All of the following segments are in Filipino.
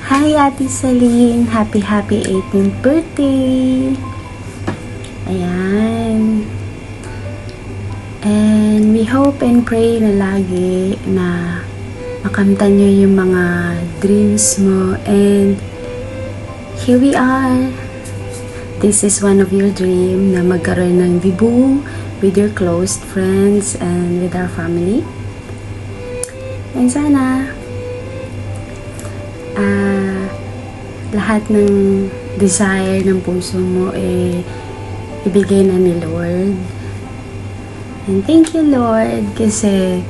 Hi Ate Celine! Happy 18th birthday! Ayan. And we hope and pray na lagi na makamtan nyo yung mga dreams mo. And here we are. This is one of your dream na magkaroon ng bibong with your close friends and with our family. And sana lahat ng desire ng puso mo ibigay na ni Lord. And thank you Lord kasi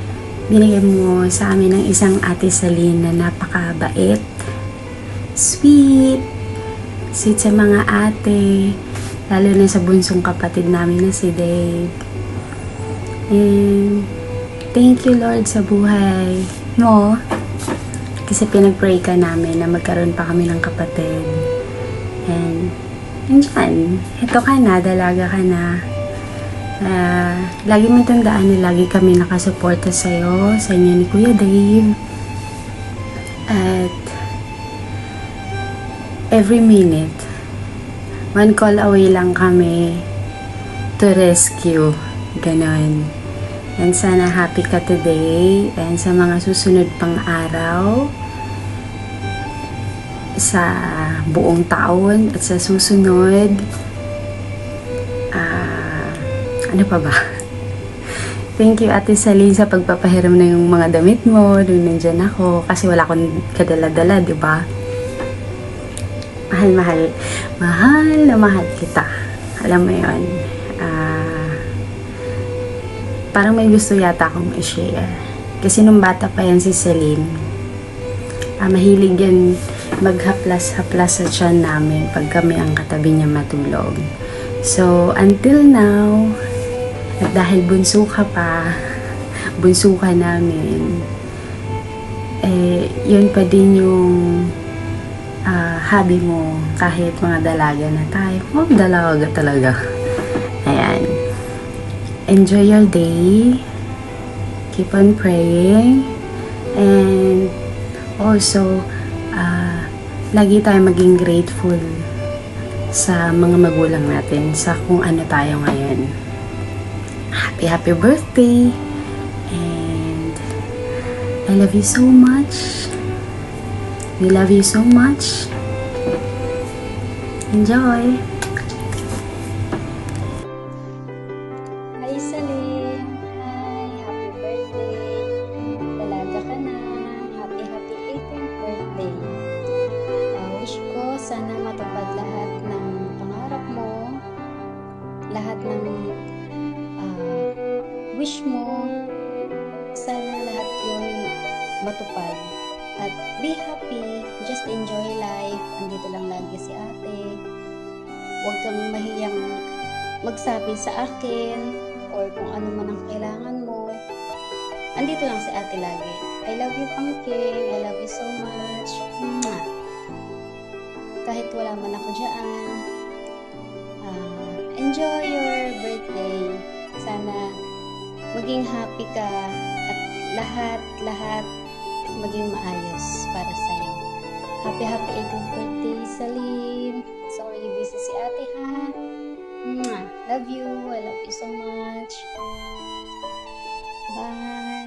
binigyan mo sa amin ng isang Ate Celine na napakabait, sweet sa mga ate, lalo na sa bunsong kapatid namin na si Dave. And thank you Lord sa buhay mo kasi pinag-pray ka namin na magkaroon pa kami ng kapatid. And andyan, ito ka na, dalaga ka na. Lagi mo tandaan na lagi kami nakasuporta sa'yo, sa inyo ni Kuya Dave. At every minute, one call away lang kami to rescue. Ganon. And sana happy ka today and sa mga susunod pang araw, sa buong taon at sa susunod. Ano pa ba? Thank you Ate Celine sa pagpapahiram na yung mga damit mo nung nandyan ako kasi wala akong kadala-dala, di ba? Mahal na mahal kita. Alam mo yun. Parang may gusto yata akong i-share. Kasi nung bata pa yan si Celine, mahilig yan maghaplas-haplas sa tiyan namin pag kami ang katabi niya matulog. So, until now, at dahil bunso ka pa, bunso ka namin, yun pa din yung hobby mo kahit mga dalaga na tayo. Oh, dalaga talaga. Ayan. Enjoy your day. Keep on praying. And also, lagi tayo maging grateful sa mga magulang natin sa kung ano tayo ngayon. Happy birthday. And I love you so much. We love you so much. Enjoy. Hi Celine. Hi, happy birthday. Dalaga ka na. Happy 18th birthday. Wish ko sana matupad lahat ng pangarap mo. Lahat ng wish mo. Sana lahat yun matupad. At be happy, just enjoy life. Andito lang lagi si ate. Huwag kang mahiyang magsabi sa akin or kung ano man ang kailangan mo. Andito lang si ate lagi. I love you, Pangking. I love you so much. Mwah! Kahit wala man ako dyan. Enjoy your birthday. Sana maging happy ka at lahat maging maayos para sa'yo. Happy 18th birthday, Celine. Sorry, busy si ate, ha? Mwah. Love you. I love you so much. Bye.